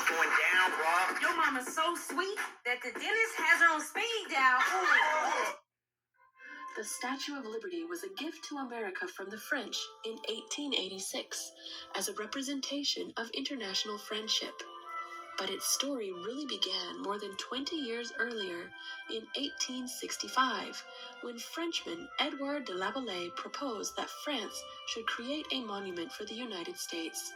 going down, bro. Your mama's so sweet that the dentist has her on speed dial. Ooh. The Statue of Liberty was a gift to America from the French in 1886 as a representation of international friendship. But its story really began more than 20 years earlier in 1865, when Frenchman Edouard de la Ballée proposed that France should create a monument for the United States.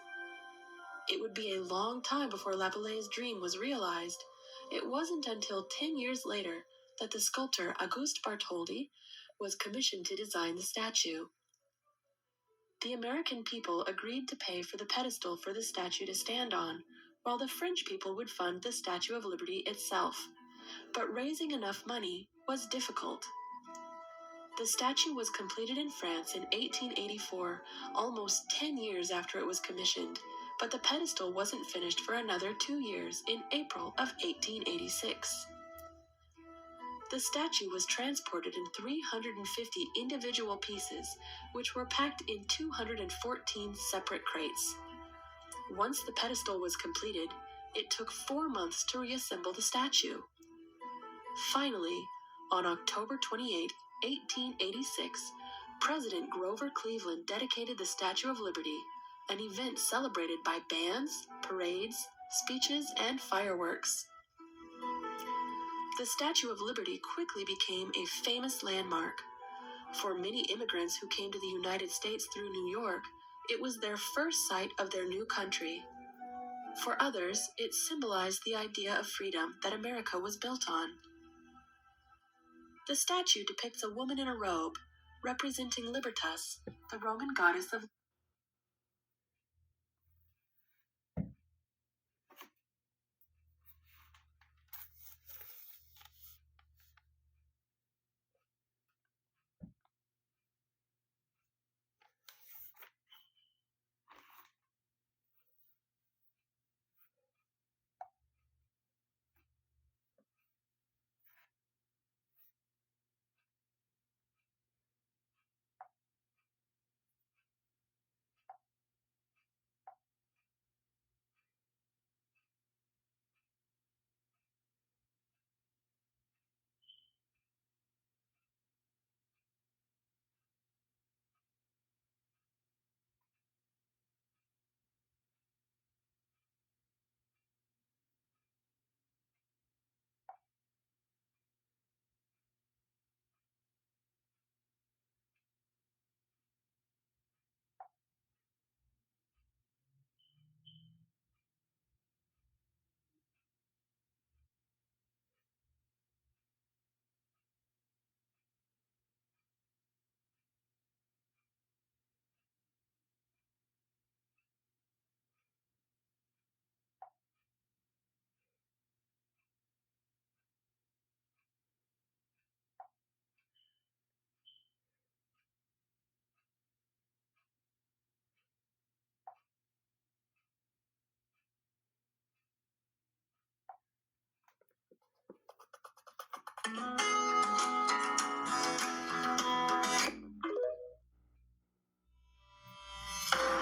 It would be a long time before La Ballée's dream was realized. It wasn't until 10 years later that the sculptor Auguste Bartholdi was commissioned to design the statue. The American people agreed to pay for the pedestal for the statue to stand on, while the French people would fund the Statue of Liberty itself. But raising enough money was difficult. The statue was completed in France in 1884, almost 10 years after it was commissioned, but the pedestal wasn't finished for another 2 years in April of 1886. The statue was transported in 350 individual pieces, which were packed in 214 separate crates. Once the pedestal was completed, it took 4 months to reassemble the statue. Finally, on October 28, 1886, President Grover Cleveland dedicated the Statue of Liberty, an event celebrated by bands, parades, speeches, and fireworks. The Statue of Liberty quickly became a famous landmark. For many immigrants who came to the United States through New York, it was their first sight of their new country. For others, it symbolized the idea of freedom that America was built on. The statue depicts a woman in a robe, representing Libertas, the Roman goddess of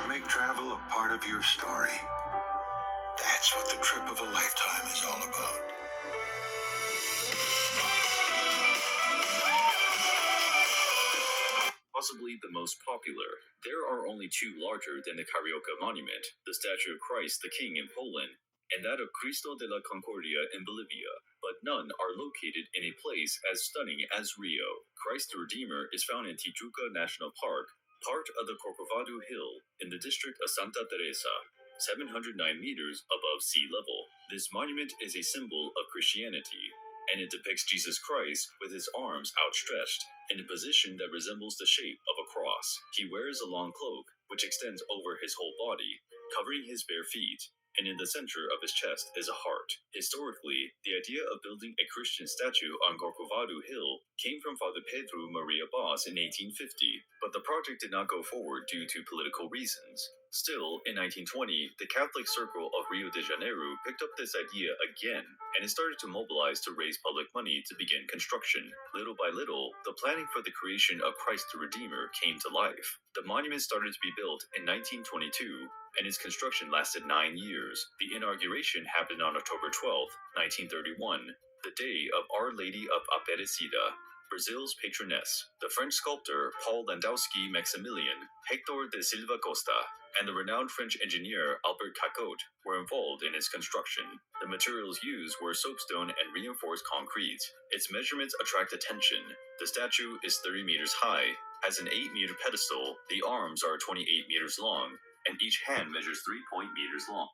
Make travel a part of your story. That's what the trip of a lifetime is all about. Possibly the most popular, there are only two larger than the Carioca Monument, the statue of Christ the King in Poland, and that of Cristo de la Concordia in Bolivia, but none are located in a place as stunning as Rio. Christ the Redeemer is found in Tijuca National Park, part of the Corcovado Hill in the district of Santa Teresa, 709 meters above sea level. This monument is a symbol of Christianity, and it depicts Jesus Christ with his arms outstretched in a position that resembles the shape of a cross. He wears a long cloak, which extends over his whole body, covering his bare feet, and in the center of his chest is a heart. Historically, the idea of building a Christian statue on Corcovado Hill came from Father Pedro Maria Bos in 1850, but the project did not go forward due to political reasons. Still, in 1920, the Catholic Circle of Rio de Janeiro picked up this idea again, and it started to mobilize to raise public money to begin construction. Little by little, the planning for the creation of Christ the Redeemer came to life. The monument started to be built in 1922, and its construction lasted 9 years. The inauguration happened on October 12, 1931, the day of Our Lady of Aparecida, Brazil's patroness. The French sculptor Paul Landowski Maximilian, Hector de Silva Costa, and the renowned French engineer Albert Cacotte were involved in its construction. The materials used were soapstone and reinforced concrete. Its measurements attract attention. The statue is 30 meters high, has an 8-meter pedestal, the arms are 28 meters long, and each hand measures 3 meters long.